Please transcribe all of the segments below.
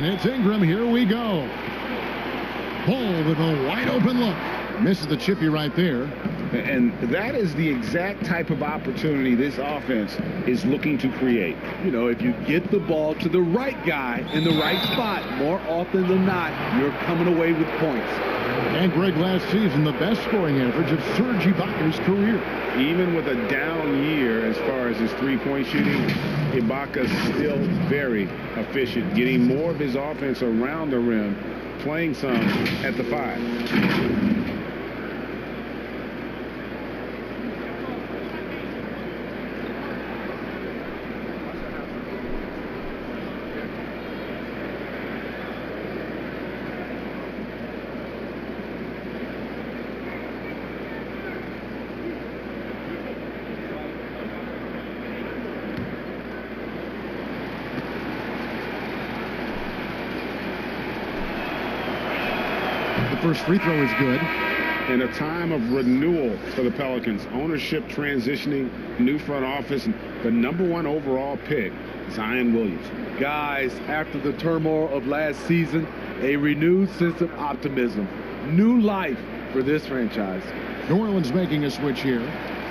It's Ingram. Here we go. Ball with a wide open look. Misses the chippy right there. And that is the exact type of opportunity this offense is looking to create. You know, if you get the ball to the right guy in the right spot, more often than not, you're coming away with points. And Greg, last season, the best scoring average of Serge Ibaka's career. Even with a down year as far as his three-point shooting, Ibaka's still very efficient, getting more of his offense around the rim, playing some at the 5. First free throw is good. In a time of renewal for the Pelicans, ownership transitioning, new front office, and the #1 overall pick, Zion Williamson. Guys, after the turmoil of last season, a renewed sense of optimism, new life for this franchise. New Orleans making a switch here.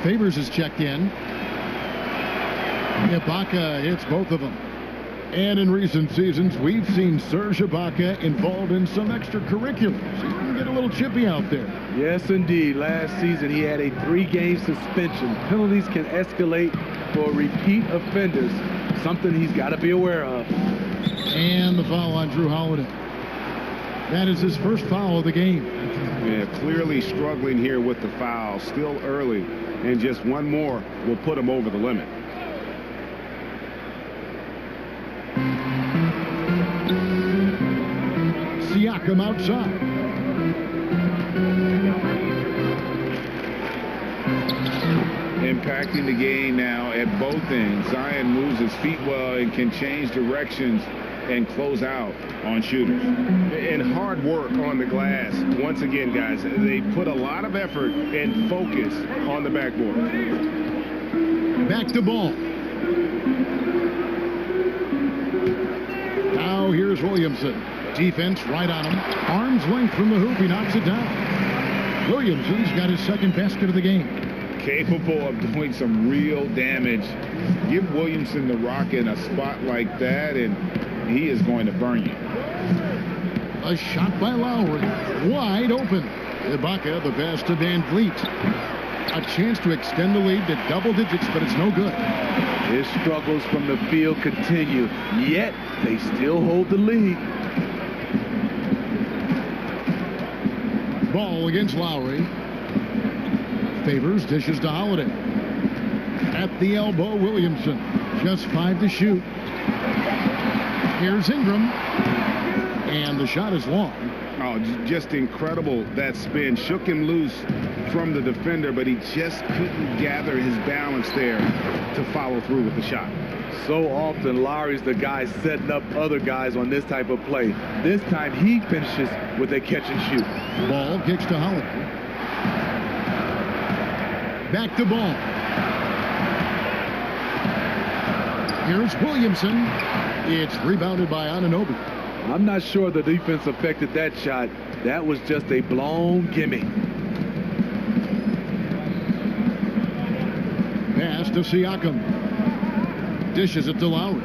Favors is checked in. Ibaka hits both of them. And in recent seasons, we've seen Serge Ibaka involved in some extracurriculars. He can get a little chippy out there. Yes, indeed. Last season, he had a 3-game suspension. Penalties can escalate for repeat offenders, something he's got to be aware of. And the foul on Drew Holiday. That is his first foul of the game. Yeah, clearly struggling here with the foul. Still early, and just one more will put him over the limit. Siakam outside. Impacting the game now at both ends. Zion moves his feet well and can change directions and close out on shooters. And hard work on the glass. Once again, guys, they put a lot of effort and focus on the backboard. Back to ball. Now here's Williamson. Defense right on him. Arm's length from the hoop. He knocks it down. Williamson's got his second basket of the game. Capable of doing some real damage. Give Williamson the rock in a spot like that, and he is going to burn you. A shot by Lowry. Wide open. Ibaka, the pass to Van Vliet. A chance to extend the lead to double digits, but it's no good. His struggles from the field continue, yet they still hold the lead. Ball against Lowry. Favors, dishes to Holiday. At the elbow, Williamson. Just 5 to shoot. Here's Ingram. And the shot is long. Oh, just incredible. That spin shook him loose from the defender, but he just couldn't gather his balance there to follow through with the shot. So often, Lowry's the guy setting up other guys on this type of play. This time, he finishes with a catch and shoot. Ball kicks to Holiday. Back to ball. Here's Williamson. It's rebounded by Anunoby. I'm not sure the defense affected that shot. That was just a blown gimme. Pass to Siakam. Dishes it to Lowry.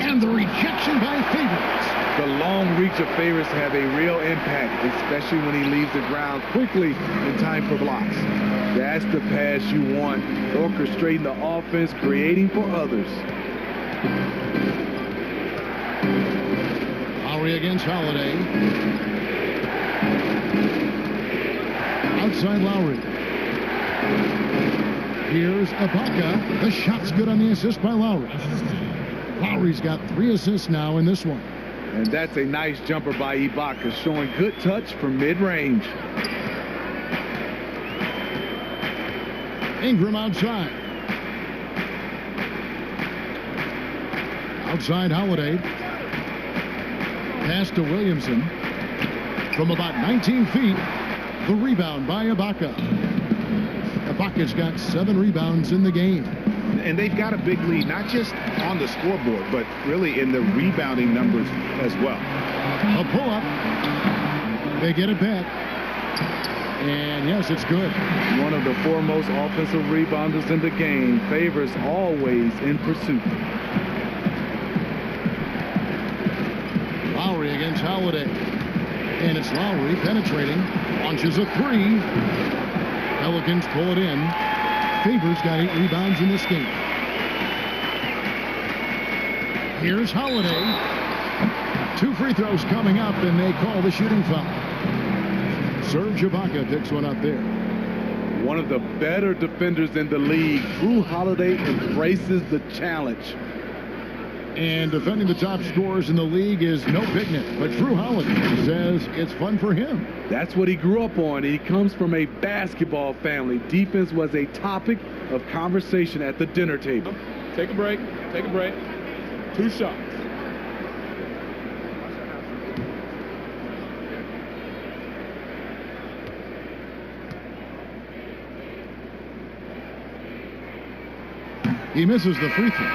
And the rejection by Favors. The long reach of Favors have a real impact, especially when he leaves the ground quickly in time for blocks. That's the pass you want, orchestrating the offense, creating for others. Lowry against Holiday. Outside Lowry. Here's Ibaka. The shot's good on the assist by Lowry. Lowry's got 3 assists now in this one. And that's a nice jumper by Ibaka, showing good touch from mid-range. Ingram outside. Outside Holiday. Pass to Williamson. From about 19 feet, the rebound by Ibaka. Ibaka's got 7 rebounds in the game. And they've got a big lead, not just on the scoreboard, but really in the rebounding numbers as well. A pull-up. They get it back. And yes, it's good. One of the foremost offensive rebounders in the game. Favors always in pursuit. Lowry against Holiday. And it's Lowry penetrating. Launches a three. Pelicans pull it in. Favors got 8 rebounds in this game. Here's Holiday. 2 free throws coming up, and they call the shooting foul. Serge Ibaka picks one up there. One of the better defenders in the league. Drew Holiday embraces the challenge. And defending the top scorers in the league is no picnic, but Drew Holiday says it's fun for him. That's what he grew up on. He comes from a basketball family. Defense was a topic of conversation at the dinner table. Take a break. Take a break. 2 shots. He misses the free throw.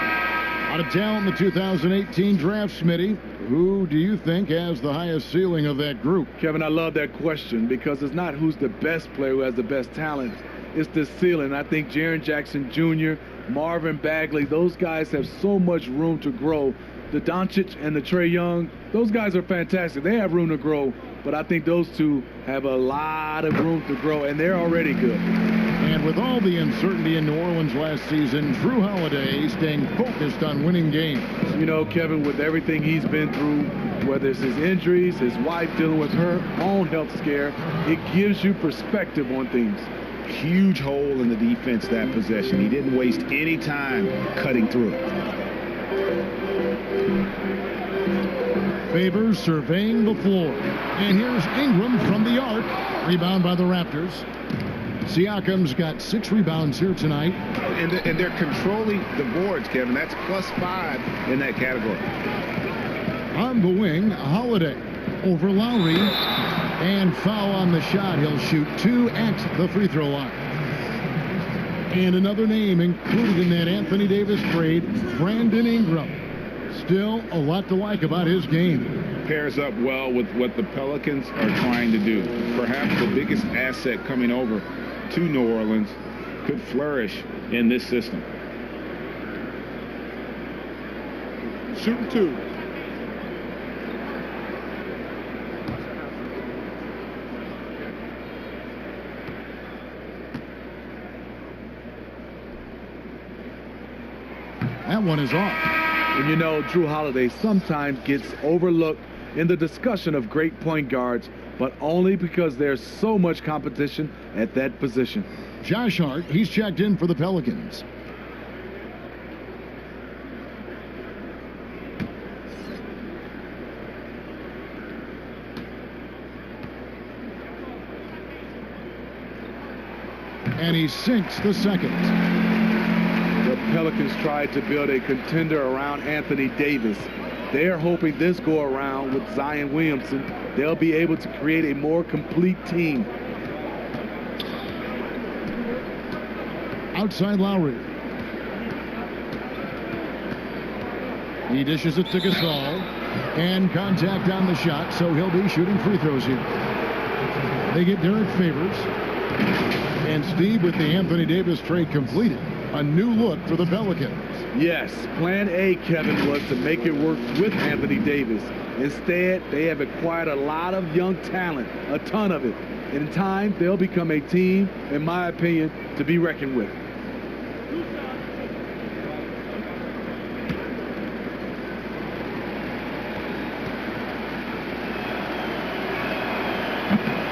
Out of talent in the 2018 draft, Smitty. Who do you think has the highest ceiling of that group? Kevin, I love that question because it's not who's the best player who has the best talent. It's the ceiling. I think Jaren Jackson Jr., Marvin Bagley, those guys have so much room to grow. The Doncic and the Trae Young, those guys are fantastic. They have room to grow, but I think those two have a lot of room to grow, and they're already good. And with all the uncertainty in New Orleans last season, Drew Holiday staying focused on winning games. You know, Kevin, with everything he's been through, whether it's his injuries, his wife dealing with her own health scare, it gives you perspective on things. Huge hole in the defense that possession. He didn't waste any time cutting through. Favors surveying the floor. And here's Ingram from the arc. Rebound by the Raptors. Siakam's got 6 rebounds here tonight. And they're controlling the boards, Kevin. That's +5 in that category. On the wing, Holiday over Lowry. And foul on the shot. He'll shoot 2 at the free throw line. And another name included in that Anthony Davis trade, Brandon Ingram. Still a lot to like about his game. Pairs up well with what the Pelicans are trying to do. Perhaps the biggest asset coming over to New Orleans could flourish in this system. Shooting 2. That one is off. And you know, Drew Holiday sometimes gets overlooked in the discussion of great point guards, but only because there's so much competition at that position. Josh Hart, he's checked in for the Pelicans. And he sinks the second. The Pelicans tried to build a contender around Anthony Davis. They're hoping this go around with Zion Williamson, they'll be able to create a more complete team. Outside Lowry. He dishes it to Gasol. And contact on the shot, so he'll be shooting free throws here. They get Derek Favors. And Steve, with the Anthony Davis trade completed, a new look for the Pelicans. Yes, plan A, Kevin, was to make it work with Anthony Davis. Instead, they have acquired a lot of young talent, a ton of it. In time, they'll become a team, in my opinion, to be reckoned with.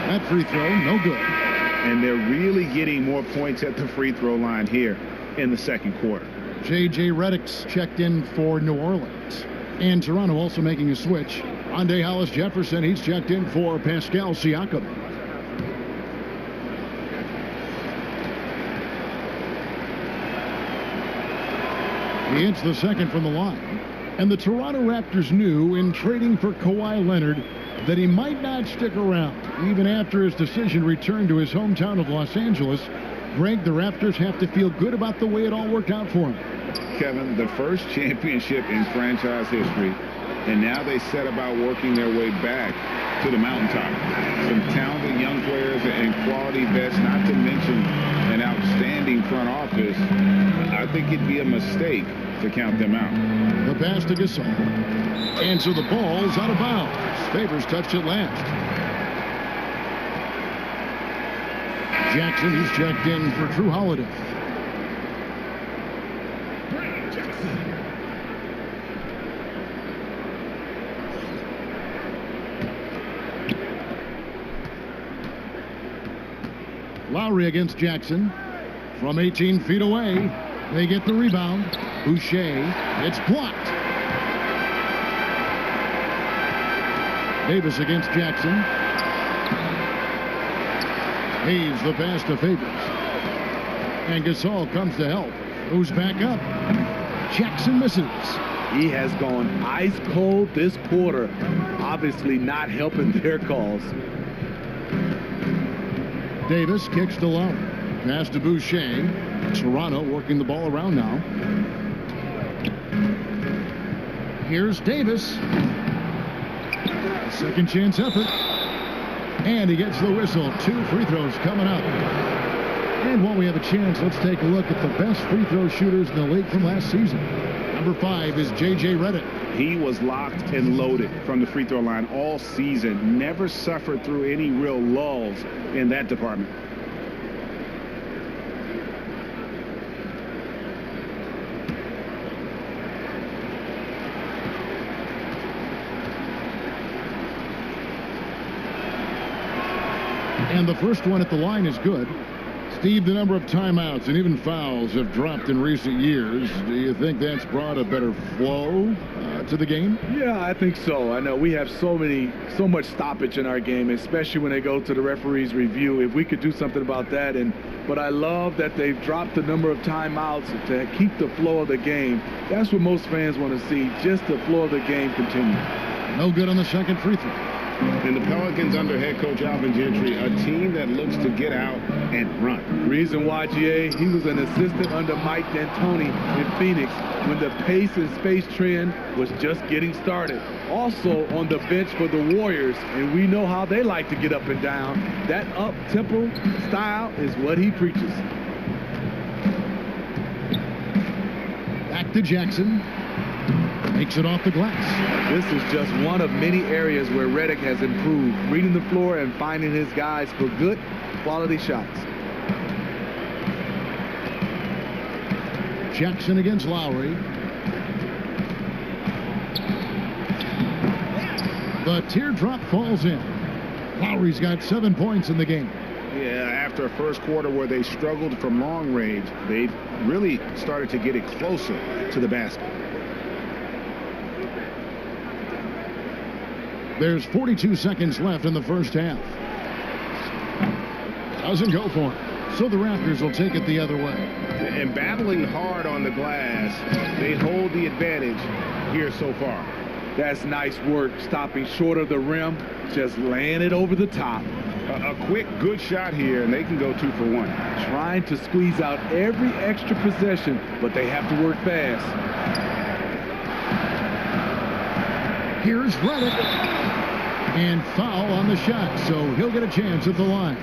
That free throw, no good. And they're really getting more points at the free throw line here in the second quarter. J.J. Redick's checked in for New Orleans. And Toronto also making a switch. Andre Hollis Jefferson, he's checked in for Pascal Siakam. He hits the second from the line. And the Toronto Raptors knew in trading for Kawhi Leonard that he might not stick around. Even after his decision returned to his hometown of Los Angeles, Greg, the Raptors have to feel good about the way it all worked out for them. Kevin, the first championship in franchise history, and now they set about working their way back to the mountaintop. Some talented young players and quality vets, not to mention an outstanding front office. I think it'd be a mistake to count them out. The pass to Gasol. And so the ball's out of bounds. Favors touched it last. Jackson, he's checked in for Drew Holiday. Lowry against Jackson from 18 feet away. They get the rebound. Boucher, it's blocked. Davis against Jackson. Hayes the pass to Favors. And Gasol comes to help. Moves back up. Jackson misses. He has gone ice cold this quarter. Obviously not helping their cause. Davis kicks to Lowry. Pass to Boucher. Toronto working the ball around now. Here's Davis. A second chance effort. And he gets the whistle. 2 free throws coming up. And while we have a chance, let's take a look at the best free throw shooters in the league from last season. Number 5 is J.J. Redick. He was locked and loaded from the free throw line all season. Never suffered through any real lulls in that department. And the first one at the line is good. Steve, the number of timeouts and even fouls have dropped in recent years. Do you think that's brought a better flow to the game? Yeah, I think so. I know we have so much stoppage in our game, especially when they go to the referee's review. If we could do something about that, but I love that they've dropped the number of timeouts to keep the flow of the game. That's what most fans want to see, just the flow of the game continue. No good on the second free throw. And the Pelicans under head coach Alvin Gentry, a team that looks to get out and run. Reason why, GA, he was an assistant under Mike D'Antoni in Phoenix when the pace and space trend was just getting started. Also on the bench for the Warriors, and we know how they like to get up and down. That up-tempo style is what he preaches. Back to Jackson. Makes it off the glass. This is just one of many areas where Redick has improved, reading the floor and finding his guys for good quality shots. Jackson against Lowry. The teardrop falls in. Lowry's got 7 points in the game. Yeah, after a first quarter where they struggled from long range, they've really started to get it closer to the basket. There's 42 seconds left in the first half. Doesn't go for it. So the Raptors will take it the other way. And battling hard on the glass, they hold the advantage here so far. That's nice work, stopping short of the rim, just laying it over the top. A quick, good shot here, and they can go 2 for 1. Trying to squeeze out every extra possession, but they have to work fast. Here's Redick. And foul on the shot, so he'll get a chance at the line.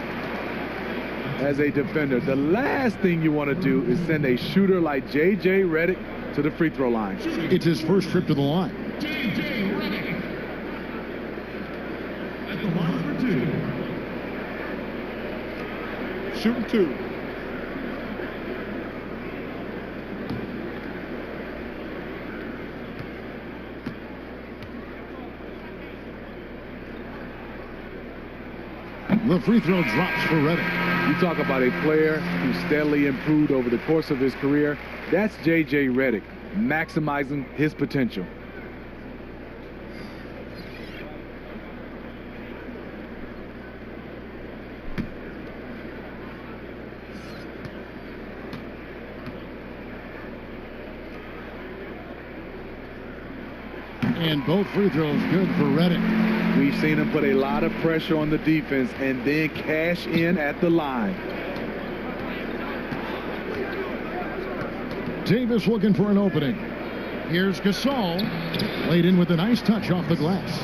As a defender, the last thing you want to do is send a shooter like J.J. Redick to the free throw line. It's his first trip to the line. J.J. Redick at the line for 2. Shooting 2. The free throw drops for Redick. You talk about a player who steadily improved over the course of his career. That's J.J. Redick, maximizing his potential. And both free throws good for Redick. We've seen him put a lot of pressure on the defense and then cash in at the line. Davis looking for an opening. Here's Gasol. Laid in with a nice touch off the glass.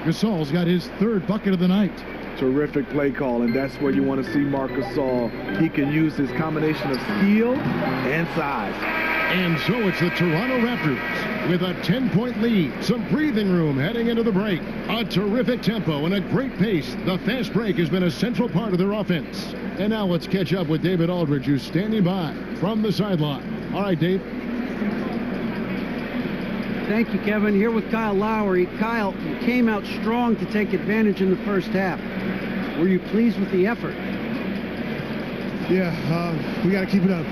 Gasol's got his third bucket of the night. Terrific play call, and that's where you want to see Marc Gasol. He can use his combination of skill and size. And so it's the Toronto Raptors with a 10-point lead. Some breathing room heading into the break. A terrific tempo and a great pace. The fast break has been a central part of their offense. And now let's catch up with David Aldridge, who's standing by from the sideline. All right, Dave. Thank you, Kevin. Here with Kyle Lowry. Kyle, you came out strong to take advantage in the first half. Were you pleased with the effort? Yeah, we got to keep it up.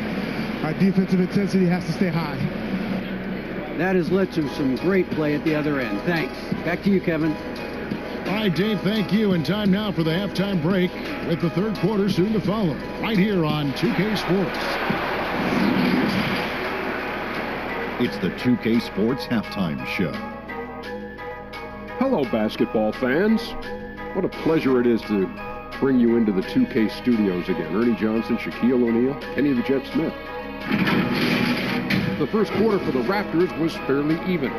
Our defensive intensity has to stay high. That has led to some great play at the other end. Thanks. Back to you, Kevin. All right, Dave, thank you. And time now for the halftime break with the third quarter soon to follow. Right here on 2K Sports. It's the 2K Sports Halftime Show. Hello, basketball fans. What a pleasure it is to bring you into the 2K studios again. Ernie Johnson, Shaquille O'Neal, Kenny the Jet Smith. The first quarter for the Raptors was fairly even.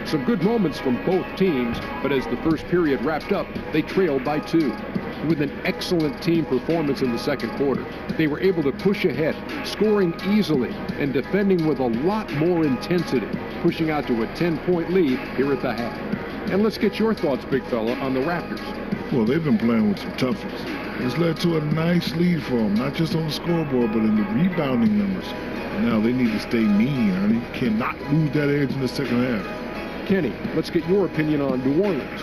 Some good moments from both teams, but as the first period wrapped up, they trailed by 2. With an excellent team performance in the second quarter, they were able to push ahead, scoring easily and defending with a lot more intensity, pushing out to a 10-point lead here at the half. And let's get your thoughts, big fella, on the Raptors. Well, they've been playing with some toughness. It's led to a nice lead for them, not just on the scoreboard, but in the rebounding numbers. Now they need to stay mean, and they cannot lose that edge in the second half. Kenny, let's get your opinion on New Orleans.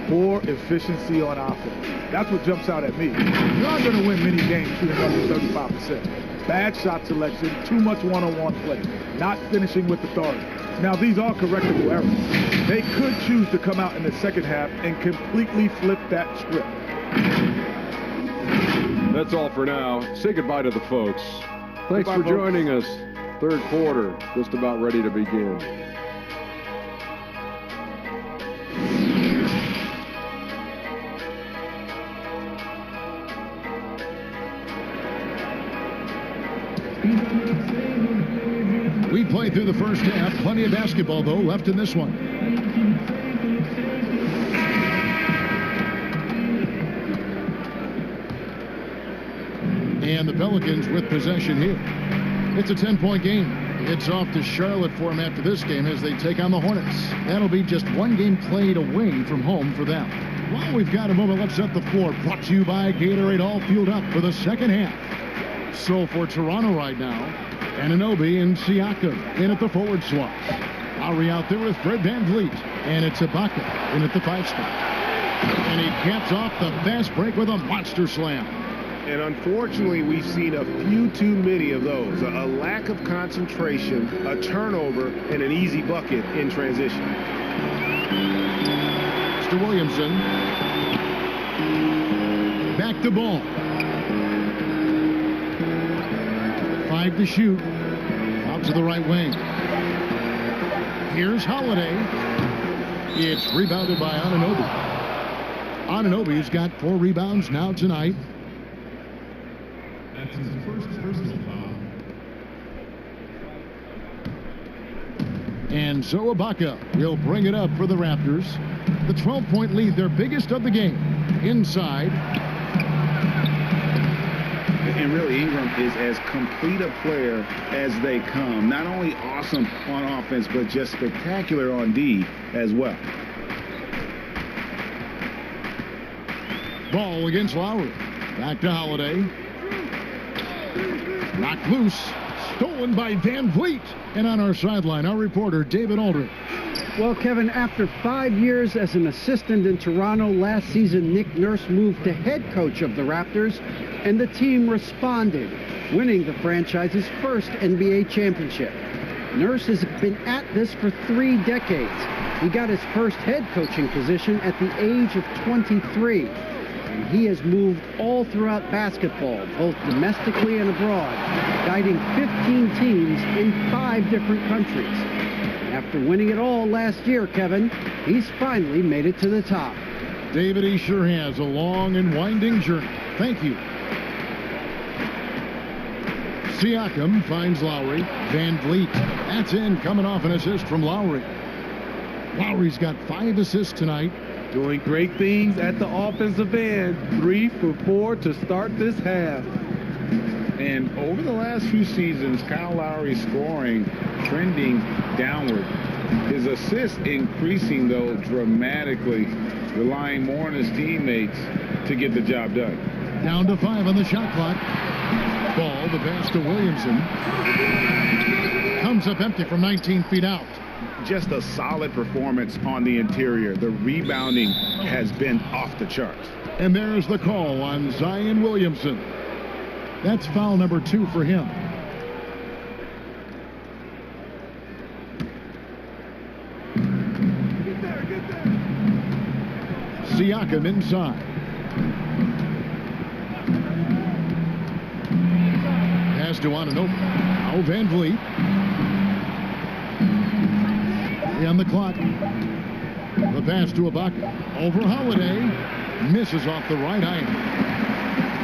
Poor efficiency on offense. That's what jumps out at me. You're not going to win many games shooting under 35%. Bad shot selection, too much one-on-one play, not finishing with authority. Now, these are correctable errors. They could choose to come out in the second half and completely flip that script. That's all for now. Say goodbye to the folks. Thanks Goodbye, for folks. joining us. Third quarter, just about ready to begin. We played through the first half. Plenty of basketball, though, left in this one. And the Pelicans with possession here. It's a 10-point game. It's off to Charlotte for them after this game as they take on the Hornets. That'll be just one game played away from home for them. While we've got a moment, let's set the floor. Brought to you by Gatorade, all fueled up for the second half. So for Toronto right now, Anunoby and Siakam in at the forward slot. Lowry out there with Fred VanVleet. And it's Ibaka in at the 5 spot. And he caps off the fast break with a monster slam. And unfortunately, we've seen a few too many of those. A lack of concentration, a turnover, and an easy bucket in transition. Mr. Williamson. Back to ball. 5 to shoot. Out to the right wing. Here's Holiday. It's rebounded by Anunoby. Anunoby's got 4 rebounds now tonight. That's his first personal foul. And so Ibaka will bring it up for the Raptors. The 12-point lead, their biggest of the game. Inside. And really, Ingram is as complete a player as they come. Not only awesome on offense, but just spectacular on D as well. Ball against Lowry. Back to Holiday. Knocked loose. Stolen by VanVleet. And on our sideline, our reporter, David Aldridge. Well, Kevin, after 5 years as an assistant in Toronto, last season Nick Nurse moved to head coach of the Raptors, and the team responded, winning the franchise's first NBA championship. Nurse has been at this for 3 decades. He got his first head coaching position at the age of 23. And he has moved all throughout basketball, both domestically and abroad, guiding 15 teams in 5 different countries. After winning it all last year, Kevin, he's finally made it to the top. David, he sure has a long and winding journey. Thank you. Siakam finds Lowry. Van Vliet. That's in, coming off an assist from Lowry. Lowry's got 5 assists tonight. Doing great things at the offensive end. 3 for 4 to start this half. And over the last few seasons, Kyle Lowry's scoring trending downward. His assists increasing, though, dramatically, relying more on his teammates to get the job done. Down to 5 on the shot clock. Ball, the pass to Williamson. Comes up empty from 19 feet out. Just a solid performance on the interior. The rebounding has been off the charts. And there's the call on Zion Williamson. That's foul number 2 for him. Siakam inside. Pass to Ananobi. Now Van Vliet. On the clock. The pass to Ibaka. Over Holiday. Misses off the right eye.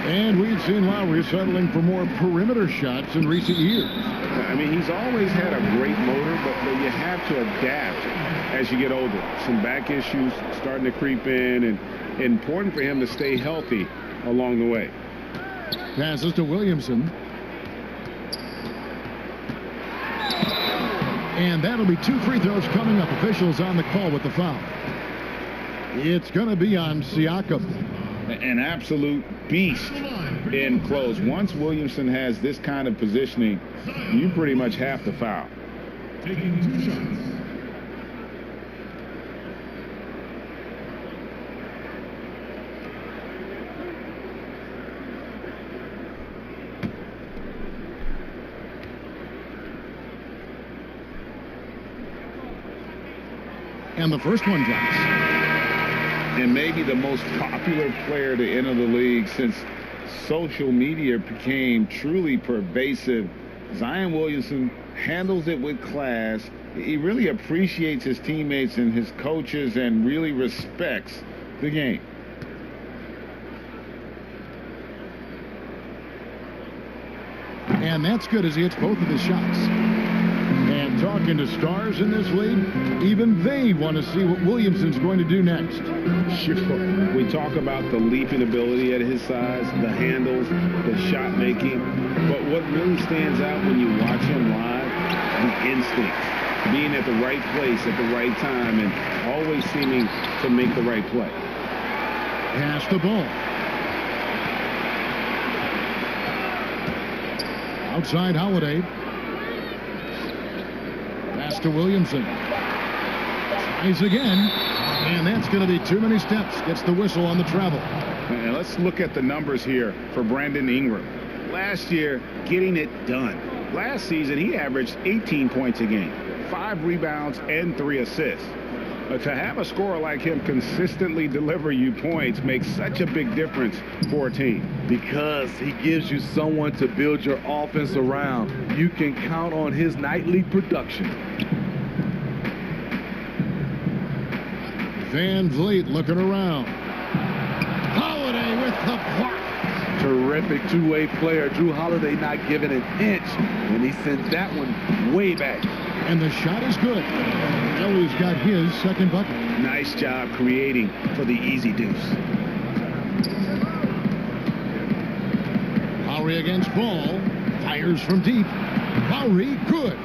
And we've seen Lowry settling for more perimeter shots in recent years. I mean, he's always had a great motor, but you have to adapt as you get older. Some back issues starting to creep in, and important for him to stay healthy along the way. Passes to Williamson. And that'll be 2 free throws coming up. Officials on the call with the foul. It's going to be on Siakam. An absolute beast in close. Once Williamson has this kind of positioning, you pretty much have to foul. Taking 2 shots. And the first one drops. And maybe the most popular player to enter the league since social media became truly pervasive. Zion Williamson handles it with class. He really appreciates his teammates and his coaches and really respects the game. And that's good as he hits both of his shots. And talking to stars in this league, even they want to see what Williamson's going to do next. Sure. We talk about the leaping ability at his size, the handles, the shot making. But what really stands out when you watch him live, the instinct. Being at the right place at the right time and always seeming to make the right play. Pass the ball. Outside Holiday. Pass to Williamson. Tries again. And that's going to be too many steps. Gets the whistle on the travel. And let's look at the numbers here for Brandon Ingram. Last year, getting it done. Last season, he averaged 18 points a game, 5 rebounds, and 3 assists. To have a scorer like him consistently deliver you points makes such a big difference for a team. Because he gives you someone to build your offense around. You can count on his nightly production. Van Vliet looking around. Holiday with the block. Terrific two-way player. Drew Holiday not giving an inch, and he sent that one way back. And the shot is good. Ellie's got his second bucket. Nice job creating for the easy deuce. Lowry against Ball. Fires from deep. Lowry, good.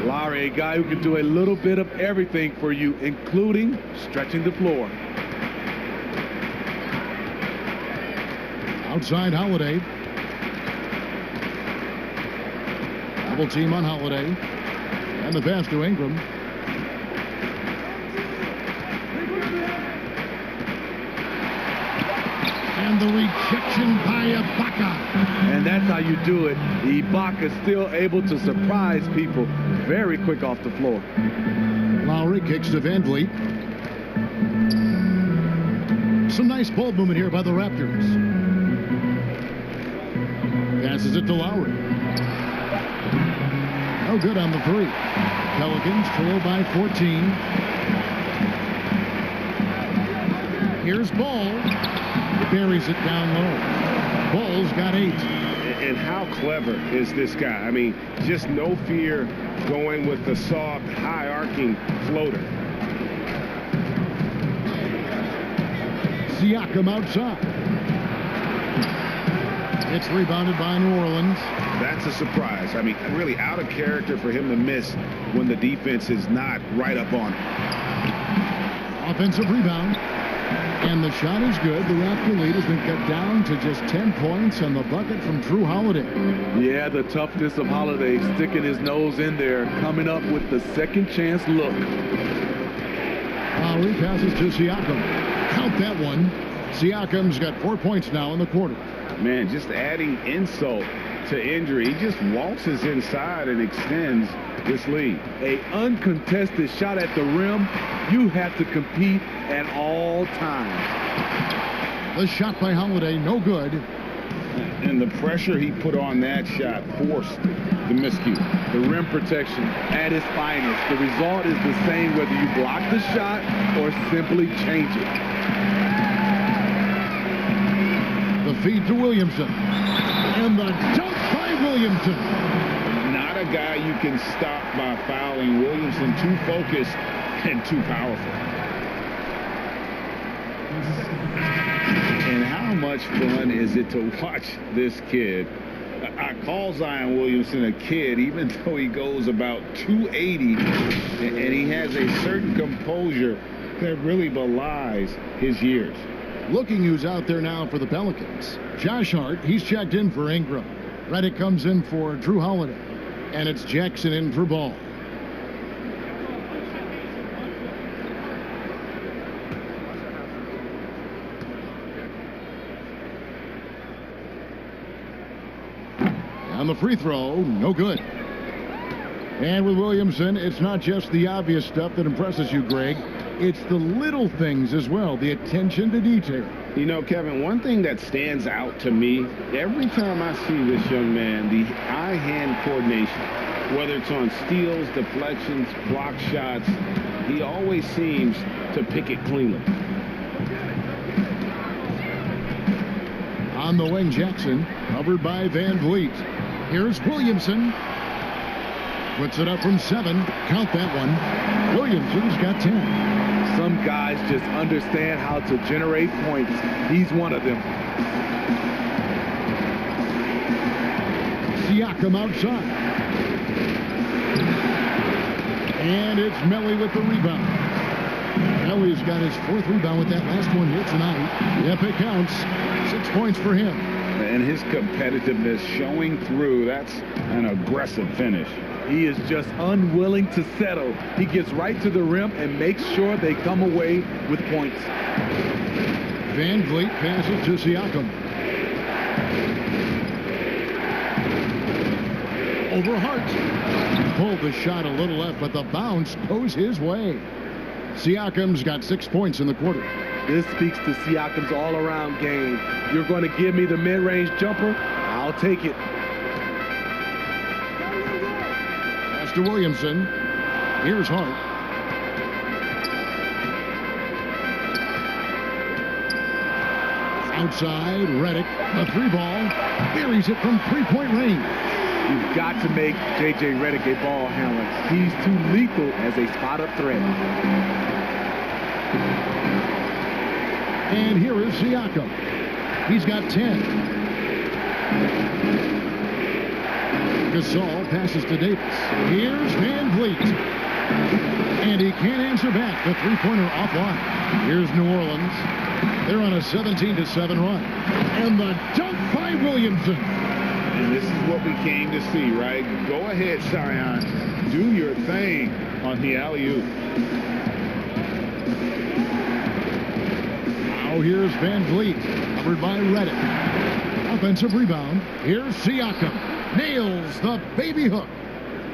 Lowry, a guy who can do a little bit of everything for you, including stretching the floor. Outside Holiday. Double team on Holiday. And the pass to Ingram. And the rejection by Ibaka. And that's how you do it. Ibaka still able to surprise people very quick off the floor. Lowry kicks to Van Vliet. Some nice ball movement here by the Raptors. Passes it to Lowry. No good on the 3. Pelicans trail by 14. Here's Ball. Buries it down low. Ball's got 8. And how clever is this guy? I mean, just no fear going with the soft, high-arcing floater. Siakam outside. It's rebounded by New Orleans. That's a surprise. I mean, really out of character for him to miss when the defense is not right up on him. Offensive rebound. And the shot is good. The Raptor lead has been cut down to just 10 points on the bucket from Drew Holiday. Yeah, the toughness of Holiday, sticking his nose in there, coming up with the second chance look. Lowry passes to Siakam. Count that one. Siakam's got 4 points now in the quarter. Man, just adding insult to injury. He just waltzes inside and extends this lead. A uncontested shot at the rim. You have to compete at all times. The shot by Holiday, no good. And the pressure he put on that shot forced the miscue. The rim protection at its finest. The result is the same whether you block the shot or simply change it. The feed to Williamson. And the dunk by Williamson. Not a guy you can stop by fouling. Williamson too focused and too powerful. And how much fun is it to watch this kid? I call Zion Williamson a kid, even though he goes about 280, and he has a certain composure that really belies his years. Looking who's out there now for the Pelicans. Josh Hart, he's checked in for Ingram. Reddick comes in for Drew Holiday. And it's Jackson in for Ball. On the free throw, no good. And with Williamson, it's not just the obvious stuff that impresses you, Greg. It's the little things as well, the attention to detail. You know, Kevin, one thing that stands out to me, every time I see this young man, the eye-hand coordination, whether it's on steals, deflections, block shots, he always seems to pick it cleanly. On the wing, Jackson, covered by Van Vliet. Here's Williamson. Puts it up from 7. Count that one. Williamson's got 10. Some guys just understand how to generate points. He's one of them. Siakam outside. And it's Melly with the rebound. Melly's got his 4th rebound with that last one here tonight. Yep, it counts. 6 points for him. And his competitiveness showing through. That's an aggressive finish. He is just unwilling to settle. He gets right to the rim and makes sure they come away with points. Van Vliet passes to Siakam. Over Hart. Pulled the shot a little left, but the bounce goes his way. Siakam's got 6 points in the quarter. This speaks to Siakam's all-around game. You're going to give me the mid-range jumper? I'll take it. Pass to Williamson. Here's Hart. Outside, Reddick. A 3-ball. Buries it from 3-point range. You've got to make J.J. Reddick a ball handler. He's too lethal as a spot-up threat. And here is Siakam. He's got 10. Gasol passes to Davis. Here's Van Vliet. And he can't answer back. The 3-pointer offline. Here's New Orleans. They're on a 17-7 run. And the dunk by Williamson. And this is what we came to see, right? Go ahead, Zion. Do your thing on the alley-oop. Now here's Van Vliet, covered by Reddick. Offensive rebound. Here's Siakam. Nails the baby hook.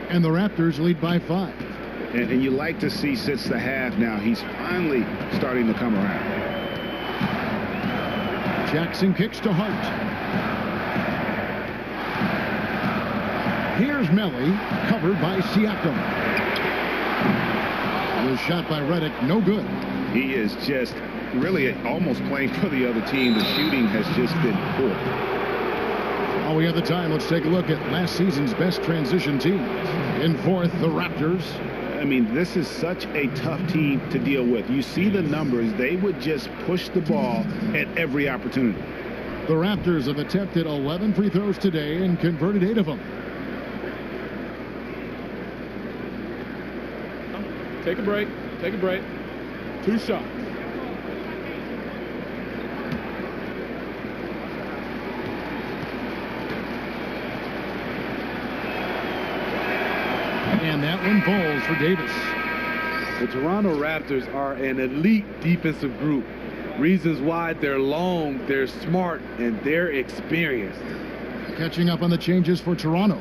And the Raptors lead by 5. And you like to see since the half now, he's finally starting to come around. Jackson kicks to Hart. Here's Melly, covered by Siakam. The shot by Reddick, no good. He is just really almost playing for the other team. The shooting has just been poor. While we have the time, let's take a look at last season's best transition teams. In fourth, the Raptors. I mean, this is such a tough team to deal with. You see the numbers. They would just push the ball at every opportunity. The Raptors have attempted 11 free throws today and converted 8 of them. Take a break. Take a break. 2 shots. And that one falls for Davis. The Toronto Raptors are an elite defensive group. Reasons why: they're long, they're smart, and they're experienced. Catching up on the changes for Toronto.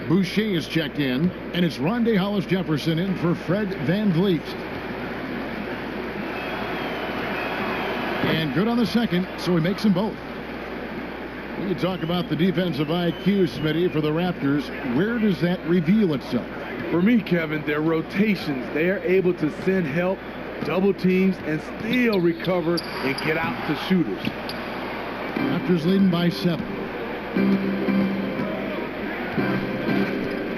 Boucher is checked in, and it's Rondae Hollis-Jefferson in for Fred VanVleet. And good on the second, so he makes them both. When you talk about the defensive IQ, Smitty, for the Raptors, where does that reveal itself? For me, Kevin, their rotations. They are able to send help, double teams, and still recover and get out to shooters. Raptors leading by 7.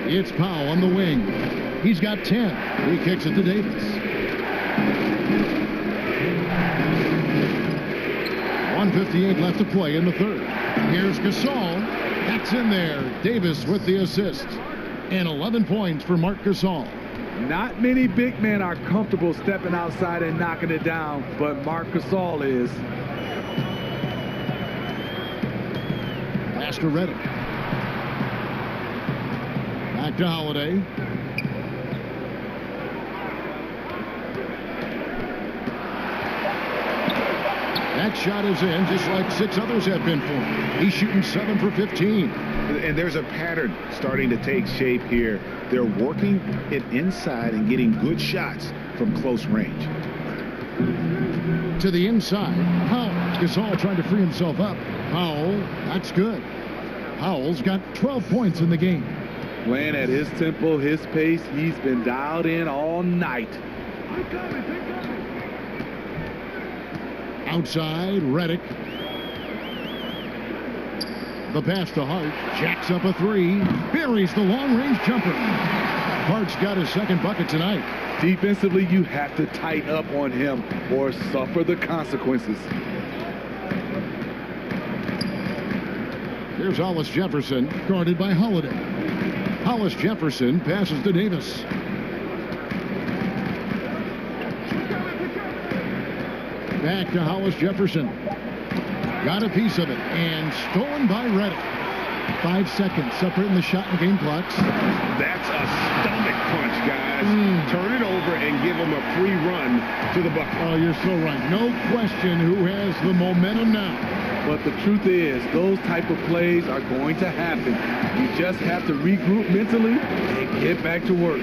It's Powell on the wing. He's got 10. He kicks it to Davis. 1:58 left to play in the third. Here's Gasol. That's in there. Davis with the assist. And 11 points for Marc Gasol. Not many big men are comfortable stepping outside and knocking it down, but Marc Gasol is. Pass to Redick. Back to Holiday. That shot is in, just like 6 others have been for him. He's shooting 7 for 15. And there's a pattern starting to take shape here. They're working it inside and getting good shots from close range. To the inside. Powell. Gasol trying to free himself up. Powell, that's good. Powell's got 12 points in the game. Playing at his tempo, his pace. He's been dialed in all night. Outside, Redick. The pass to Hart. Jacks up a 3. Buries the long-range jumper. Hart's got his second bucket tonight. Defensively, you have to tighten up on him or suffer the consequences. Here's Hollis-Jefferson, guarded by Holiday. Hollis-Jefferson passes to Davis. Back to Hollis-Jefferson. Got a piece of it, and stolen by Redick. 5 seconds separating the shot and game clocks. That's a stomach punch, guys. Turn it over and give them a free run to the bucket. Oh, you're so right. No question who has the momentum now. But the truth is, those type of plays are going to happen. You just have to regroup mentally and get back to work.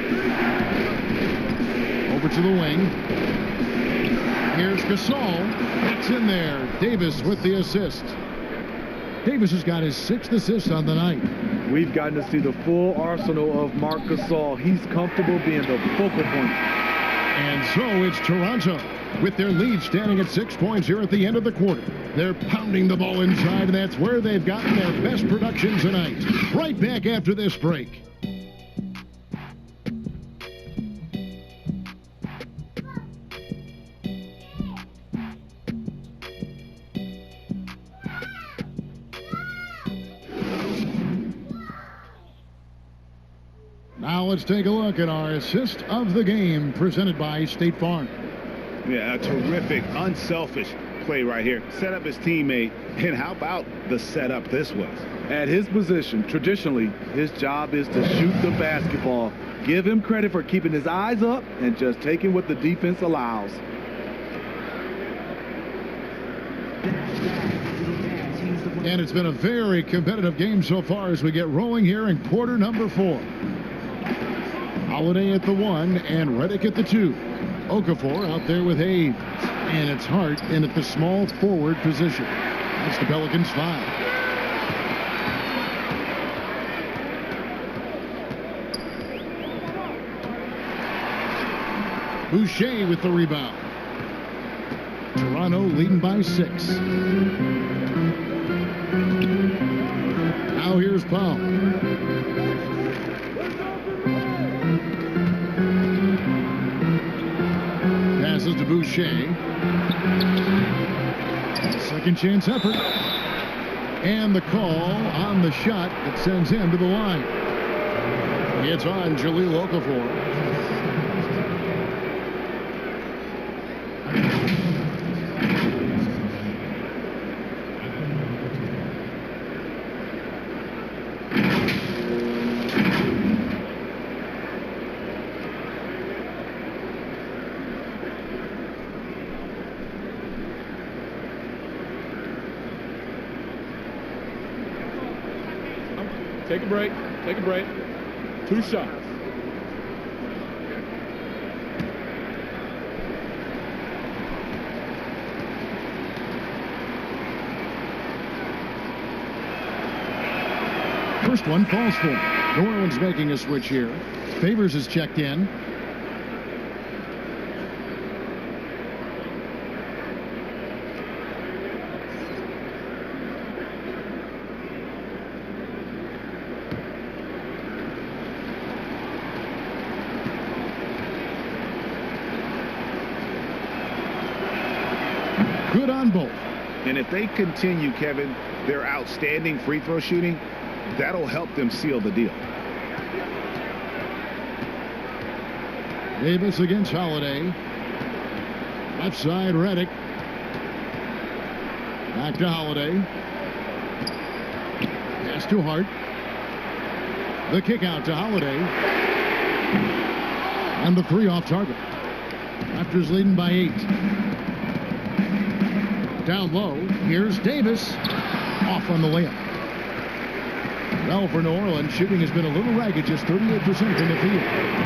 Over to the wing. Here's Gasol. That's in there. Davis with the assist. Davis has got his 6th assist on the night. We've gotten to see the full arsenal of Marc Gasol. He's comfortable being the focal point. And so it's Toronto with their lead standing at 6 points here at the end of the quarter. They're pounding the ball inside, and that's where they've gotten their best production tonight. Right back after this break. Now let's take a look at our assist of the game presented by State Farm. Yeah, a terrific, unselfish play right here. Set up his teammate, and how about the setup this was? At his position, traditionally, his job is to shoot the basketball. Give him credit for keeping his eyes up and just taking what the defense allows. And it's been a very competitive game so far as we get rolling here in quarter number 4. Holiday at the 1 and Redick at the 2. Okafor out there with Hayes. And it's Hart in at the small forward position. That's the Pelicans 5. Boucher with the rebound. Toronto leading by 6. Now here's Powell. Passes to Boucher. Second chance effort. And the call on the shot that sends him to the line. It's on Jaleel Okafor. Take a break. Take a break. 2 shots. First one falls for him. New Orleans making a switch here. Favors is checked in. Good on both. And if they continue, Kevin, their outstanding free throw shooting, that'll help them seal the deal. Davis against Holiday. Left side, Redick. Back to Holiday. Pass to Hart. The kick out to Holiday. And the 3 off target. Raptors leading by 8. Down low, here's Davis. Off on the layup. Well, for New Orleans, shooting has been a little ragged, just 38% from the field.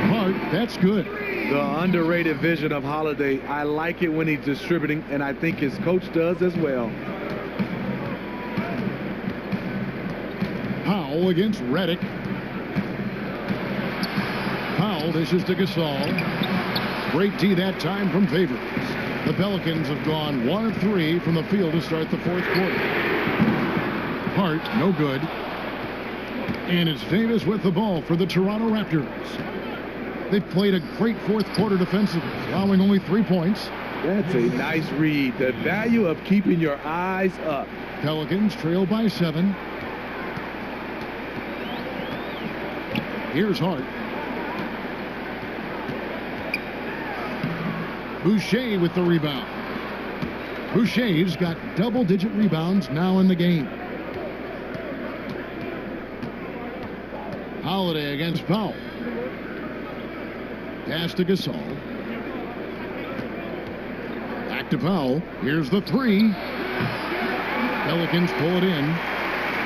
Hart, that's good. The underrated vision of Holiday. I like it when he's distributing, and I think his coach does as well. Powell against Redick. Powell dishes to Gasol. Great D that time from Favors. The Pelicans have gone 1 of 3 from the field to start the 4th quarter. Hart, no good. And it's Davis with the ball for the Toronto Raptors. They've played a great 4th quarter defensively, allowing only 3 points. That's a nice read. The value of keeping your eyes up. Pelicans trail by 7. Here's Hart. Boucher with the rebound. Boucher's got double-digit rebounds now in the game. Holiday against Powell. Pass to Gasol. Back to Powell. Here's the 3. Pelicans pull it in.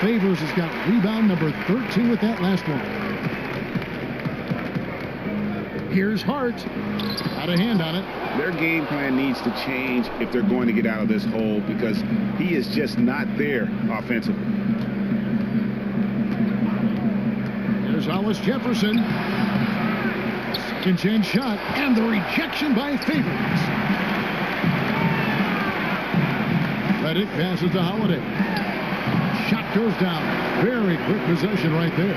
Favors has got rebound number 13 with that last one. Here's Hart. Out of hand on it. Their game plan needs to change if they're going to get out of this hole, because he is just not there offensively. There's Hollis Jefferson. Second chance shot, and the rejection by Favors. Redick passes to Holiday. Shot goes down. Very quick possession right there.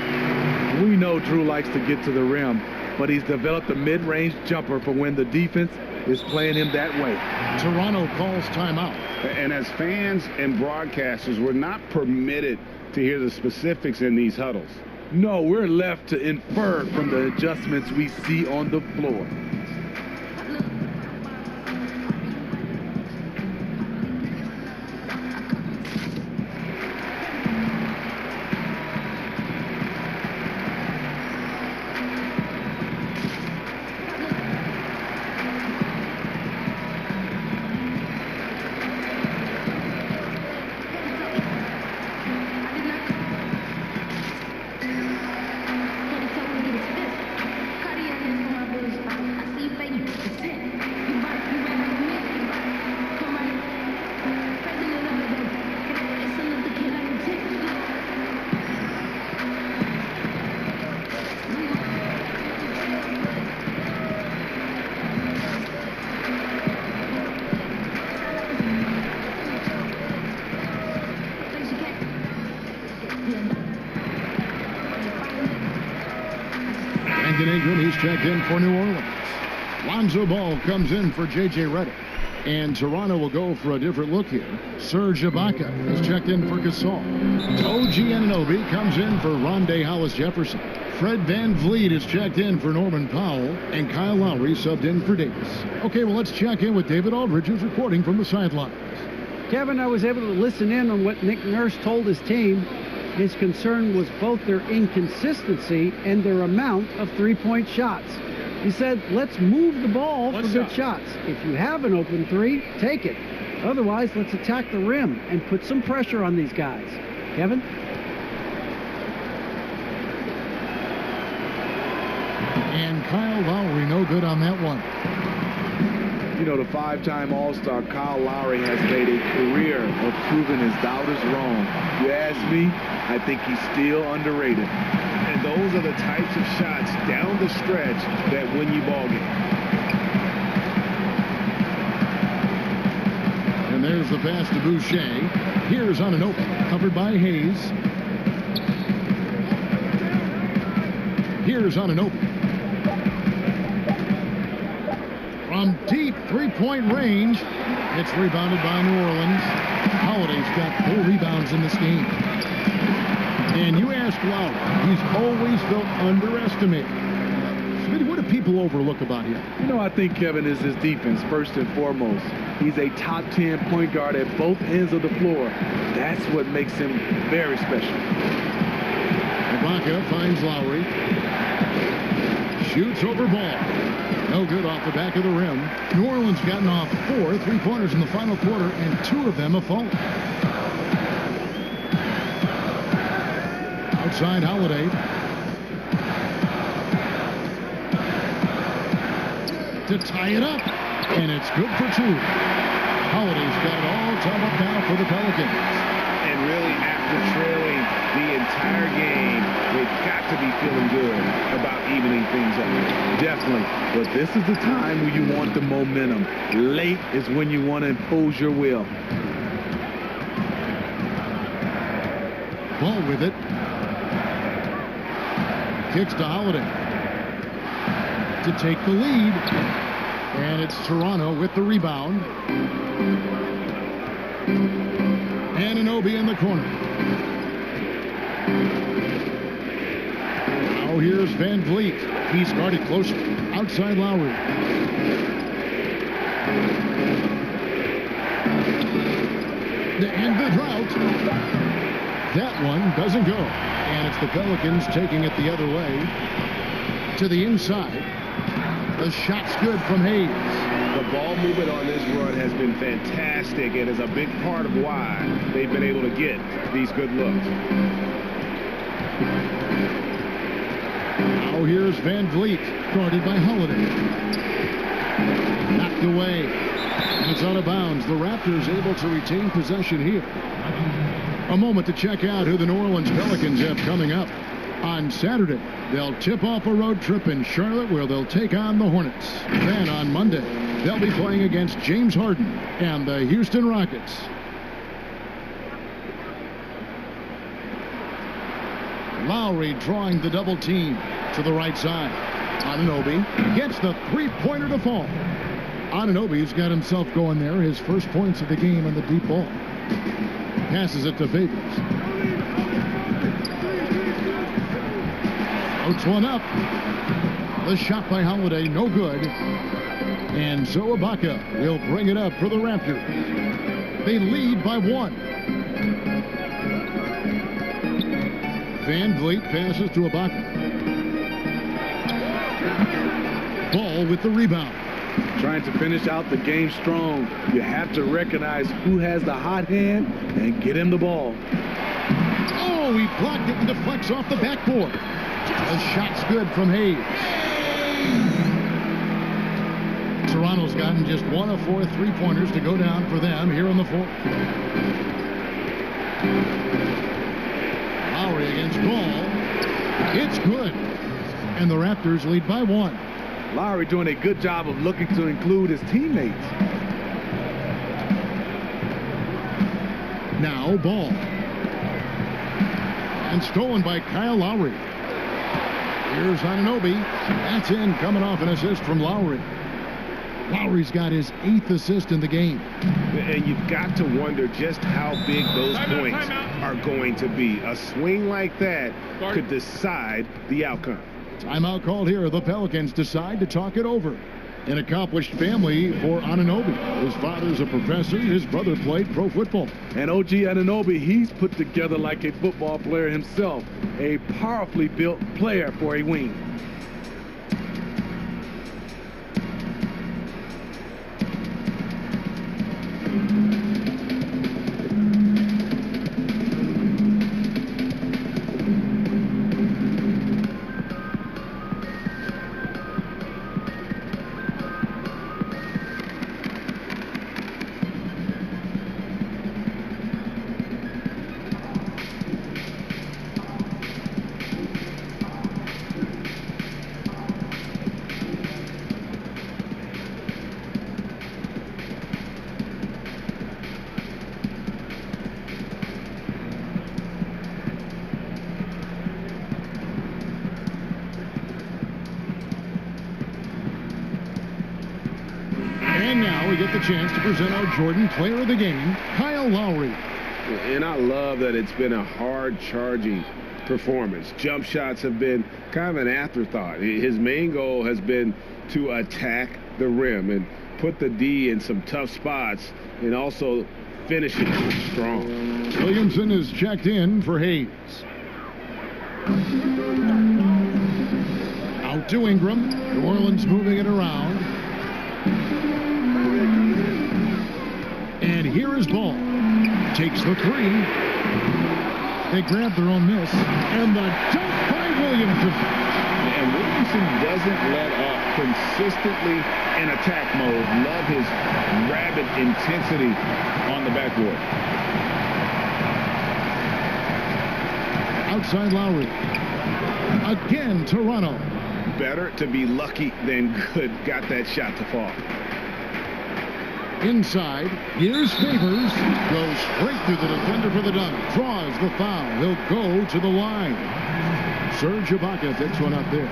We know Drew likes to get to the rim, but he's developed a mid-range jumper for when the defense is playing him that way. Toronto calls timeout. And as fans and broadcasters, we're not permitted to hear the specifics in these huddles. No, we're left to infer from the adjustments we see on the floor. Brandon Ingram, he's checked in for New Orleans. Lonzo Ball comes in for J.J. Redick. And Toronto will go for a different look here. Serge Ibaka is checked in for Gasol. OG Anunoby comes in for Rondé Hollis-Jefferson. Fred VanVleet is checked in for Norman Powell. And Kyle Lowry subbed in for Davis. Okay, well, let's check in with David Aldridge, who's reporting from the sidelines. Kevin, I was able to listen in on what Nick Nurse told his team. His concern was both their inconsistency and their amount of three-point shots. He said, let's move the ball for good shots. If you have an open three, take it. Otherwise, let's attack the rim and put some pressure on these guys. Kevin? And Kyle Lowry, no good on that one. You know, the five-time All-Star Kyle Lowry has made a career of proving his doubters wrong. You ask me, I think he's still underrated. And those are the types of shots down the stretch that win you ball games. And there's the pass to Boucher. Here's on an open, covered by Hayes. Here's on an open. From deep three-point range, it's rebounded by New Orleans. Holiday's got 4 rebounds in this game. And you ask Lowry, he's always felt underestimated. Smitty, what do people overlook about him? You know, I think, Kevin, is his defense, first and foremost. He's a top 10 point guard at both ends of the floor. That's what makes him very special. Ibaka finds Lowry. Shoots over Ball. No good off the back of the rim. New Orleans gotten off 4 3-pointers in the final quarter, and 2 of them have fallen. Outside Holiday. To tie it up. And it's good for 2. Holiday's got it all tied up now for the Pelicans. And really, after trailing the entire game, they've got to be feeling good about evening things up. Definitely. But this is the time where you want the momentum. Late is when you want to impose your will. Ball with it. Kicks to Holiday to take the lead. And it's Toronto with the rebound. Anunoby in the corner. Now here's VanVleet. He's guarded closer. Outside Lowry. To end the drought. That one doesn't go. And it's the Pelicans taking it the other way. To the inside. The shot's good from Hayes. The ball movement on this run has been fantastic and is a big part of why they've been able to get these good looks. Now here's VanVleet, guarded by Holiday. Knocked away. And it's out of bounds. The Raptors able to retain possession here. A moment to check out who the New Orleans Pelicans have coming up. On Saturday, they'll tip off a road trip in Charlotte where they'll take on the Hornets. Then on Monday, they'll be playing against James Harden and the Houston Rockets. Lowry drawing the double team to the right side. Anunoby gets the three-pointer to fall. Anunoby's got himself going there. His first points of the game on the deep ball. Passes it to Favors. Outs one up. The shot by Holiday, no good. And so Ibaka will bring it up for the Raptors. They lead by 1. VanVleet passes to Ibaka. Ball with the rebound. Trying to finish out the game strong. You have to recognize who has the hot hand and get him the ball. Oh, he blocked it and deflects off the backboard. The shot's good from Hayes. Toronto's gotten just 1 of 4 3-pointers to go down for them here in the 4th. Lowry against Ball. It's good. And the Raptors lead by 1. Lowry doing a good job of looking to include his teammates. Now Ball. And stolen by Kyle Lowry. Here's Anunoby. That's in, coming off an assist from Lowry. Lowry's got his 8th assist in the game. And you've got to wonder just how big those points are going to be. A swing like that could decide the outcome. Timeout called here. The Pelicans decide to talk it over. An accomplished family for Anunoby. His father's a professor. His brother played pro football. And OG Anunoby, he's put together like a football player himself. A powerfully built player for a wing. And now we get the chance to present our Jordan Player of the Game, Kyle Lowry. And I love that it's been a hard-charging performance. Jump shots have been kind of an afterthought. His main goal has been to attack the rim and put the D in some tough spots and also finish it strong. Williamson is checked in for Hayes. Out to Ingram. New Orleans moving it around. And here is Ball. Takes the three. They grab their own miss. And the dunk by Williamson. And Williamson doesn't let up, consistently in attack mode. Love his rabid intensity on the backboard. Outside Lowry. Again, Toronto. Better to be lucky than good. Got that shot to fall. Inside, here's Favors. Goes straight through the defender for the dunk. Draws the foul. He'll go to the line. Serge Ibaka picks one up there.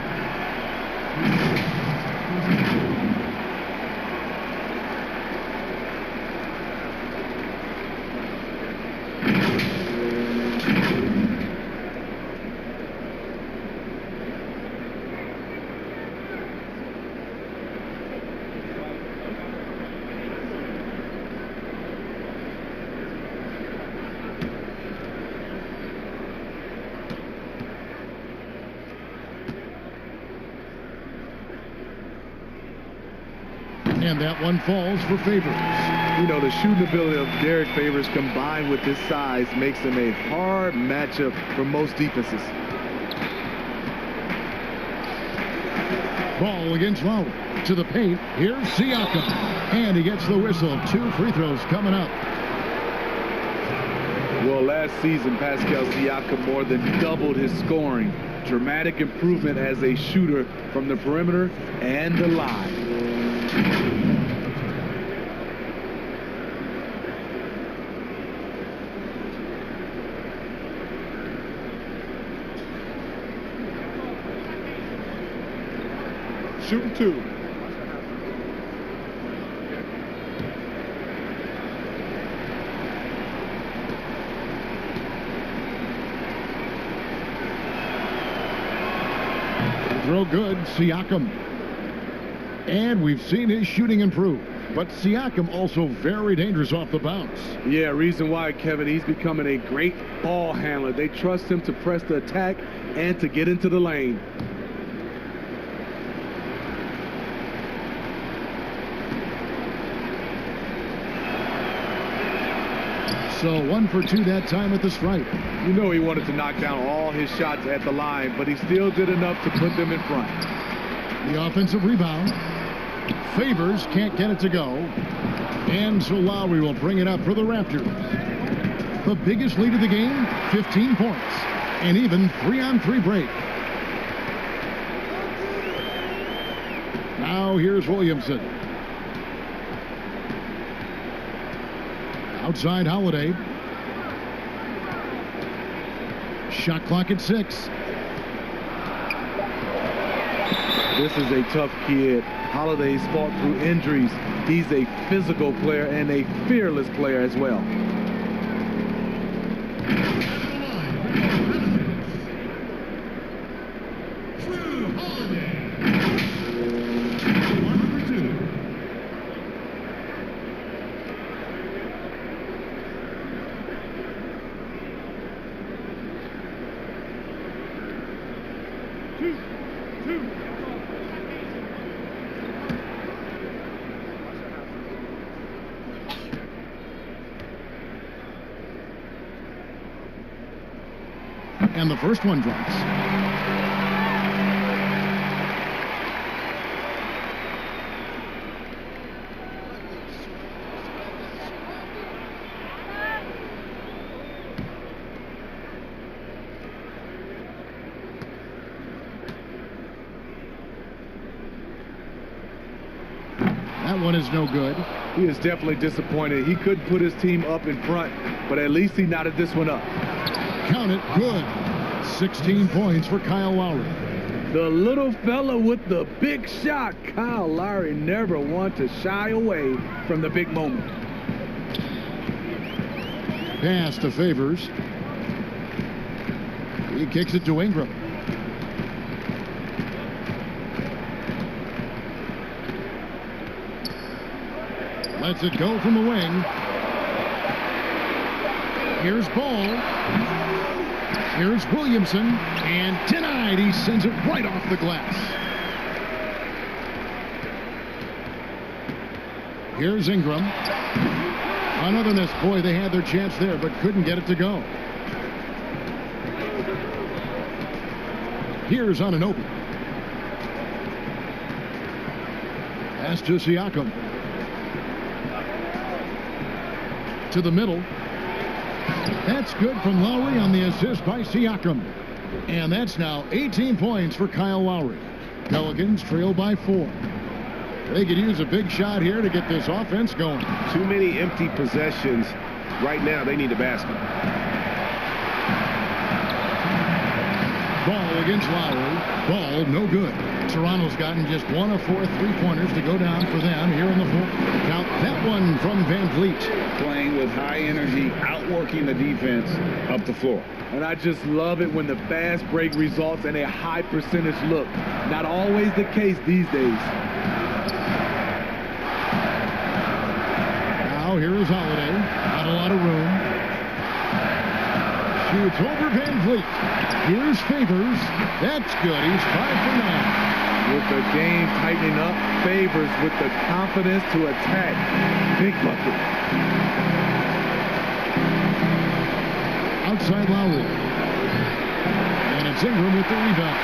And that one falls for Favors. You know, the shooting ability of Derek Favors combined with his size makes him a hard matchup for most defenses. Ball against Lowry. To the paint. Here's Siakam. And he gets the whistle. 2 free throws coming up. Well, last season, Pascal Siakam more than doubled his scoring. Dramatic improvement as a shooter from the perimeter and the line. Shooting 2. Throw good, Siakam. And we've seen his shooting improve. But Siakam also very dangerous off the bounce. Yeah, reason why, Kevin, he's becoming a great ball handler. They trust him to press the attack and to get into the lane. So 1 for 2 that time at the stripe. You know he wanted to knock down all his shots at the line, but he still did enough to put them in front. The offensive rebound. Favors can't get it to go. And so Lowry will bring it up for the Raptors. The biggest lead of the game, 15 points. An even 3-on-3 break. Now here's Williamson. Outside Holiday. Shot clock at 6. This is a tough kid. Holiday's fought through injuries. He's a physical player and a fearless player as well. And the first one drops. That one is no good. He is definitely disappointed. He couldn't put his team up in front, but at least he knotted this one up. Count it, good. 16 points for Kyle Lowry. The little fella with the big shot. Kyle Lowry never wants to shy away from the big moment. Pass to Favors. He kicks it to Ingram. Lets it go from the wing. Here's Ball. Here's Williamson. And denied. He sends it right off the glass. Here's Ingram. Another miss. Boy, they had their chance there, but couldn't get it to go. Here's Anunoby. Pass to Siakam. To the middle. That's good from Lowry on the assist by Siakam. And that's now 18 points for Kyle Lowry. Pelicans trail by 4. They could use a big shot here to get this offense going. Too many empty possessions. Right now, they need a basket. Ball against Lowry. Ball no good. Toronto's gotten just 1 of 4 3-pointers to go down for them here in the fourth. Now that one from Van Vliet. Playing with high energy, outworking the defense up the floor. And I just love it when the fast break results in a high percentage look. Not always the case these days. Now here is Holiday. Not a lot of room. Shoots over Van Vliet. Here's Favors. That's good. He's 5 for 9. With the game tightening up, Favors with the confidence to attack. Big bucket. Outside Lowry. And it's Ingram with the rebound.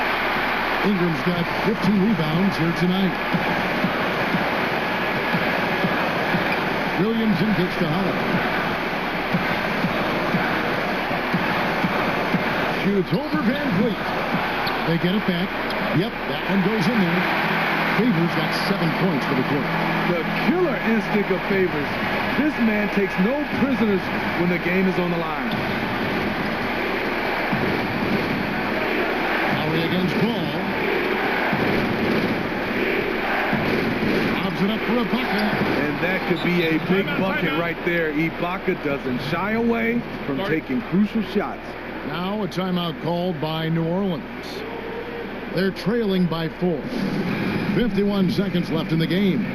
Ingram's got 15 rebounds here tonight. Williamson kicks to Holiday. Shoots over Van Vliet. They get it back. Yep, that one goes in there. Favors got 7 points for the quarter. The killer instinct of Favors. This man takes no prisoners when the game is on the line. Lowry against Ball. Lobs it up for Ibaka. And that could be a big bucket right there. Ibaka doesn't shy away from taking crucial shots. Now a timeout called by New Orleans. They're trailing by 4. 51 seconds left in the game.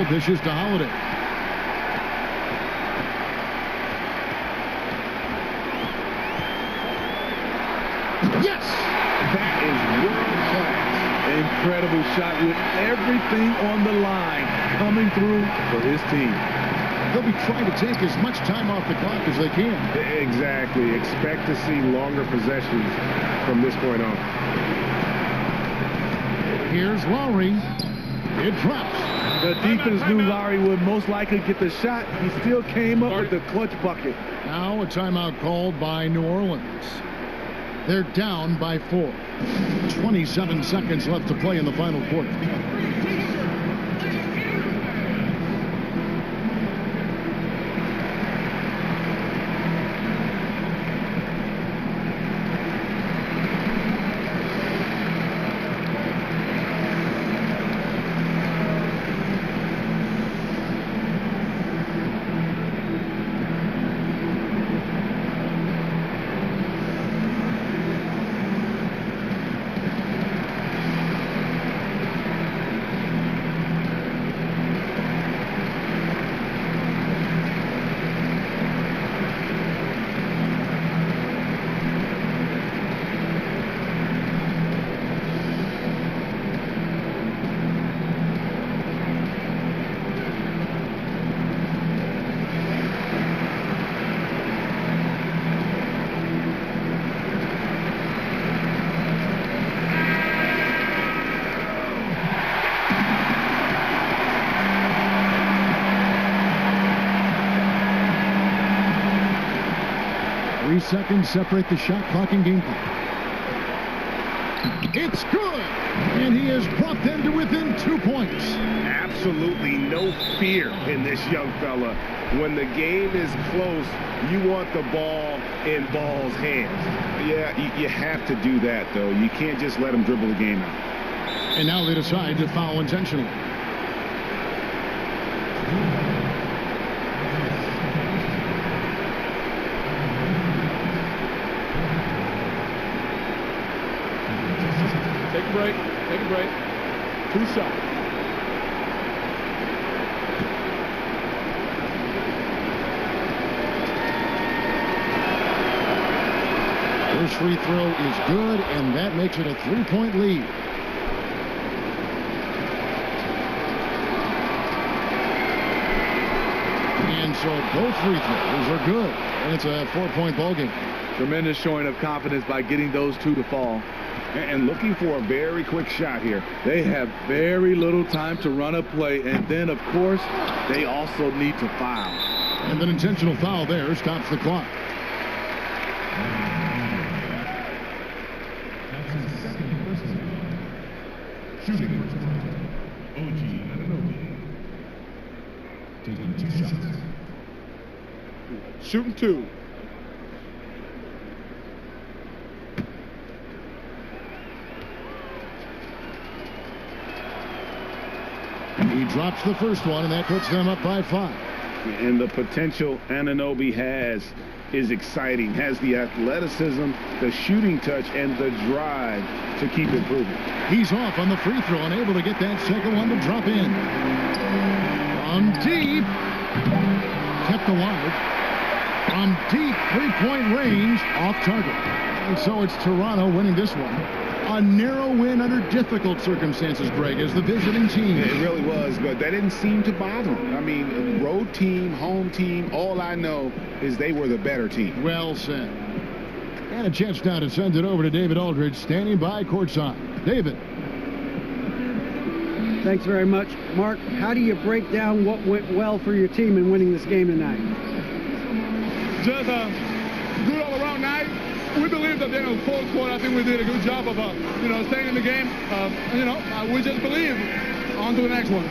foul. Dishes to Holiday. Yes! That is world class. Incredible shot with everything on the line coming through for his team. They'll be trying to take as much time off the clock as they can. Exactly. Expect to see longer possessions from this point on. Here's Lowry. It drops. The defense knew Lowry would most likely get the shot. He still came up with the clutch bucket. Now a timeout called by New Orleans. They're down by 4. 27 seconds left to play in the final quarter. Seconds separate the shot clock and game clock. It's good, and he has brought them to within 2 points. Absolutely no fear in this young fella. When the game is close, you want the ball in Ball's hands. Yeah, you have to do that, though. You can't just let him dribble the game out. And now they decide to foul intentionally. Take a break. Take a break. 2 shots. First free throw is good, and that makes it a 3-point lead. And so both free throws are good, and it's a 4-point ball game. Tremendous showing of confidence by getting those 2 to fall. And looking for a very quick shot here. They have very little time to run a play, and then, of course, they also need to foul. And an intentional foul there stops the clock. That's his second personal. Shooting personal. OG Anunoby. Taking 2 shots. Shooting 2. He drops the first one, and that puts them up by 5. And the potential Anunoby has is exciting. Has the athleticism, the shooting touch, and the drive to keep improving. He's off on the free throw, unable to get that second one to drop in. From deep. Kept alive. From deep 3-point range, off target. And so it's Toronto winning this one. A narrow win under difficult circumstances, Greg, as the visiting team. It really was, but that didn't seem to bother them. I mean, road team, home team, all I know is they were the better team. Well said. And a chance now to send it over to David Aldridge, standing by courtside. David. Thanks very much. Mark, how do you break down what went well for your team in winning this game tonight? Just a good all-around night. We believe that in the fourth quarter, I think we did a good job of, staying in the game. We just believe. On to the next one.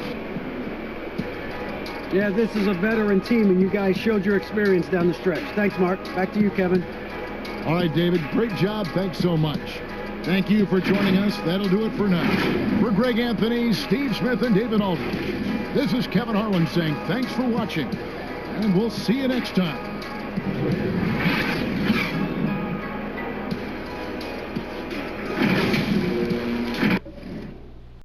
Yeah, this is a veteran team, and you guys showed your experience down the stretch. Thanks, Mark. Back to you, Kevin. All right, David. Great job. Thanks so much. Thank you for joining us. That'll do it for now. For Greg Anthony, Steve Smith, and David Aldridge, this is Kevin Harlan saying thanks for watching, and we'll see you next time.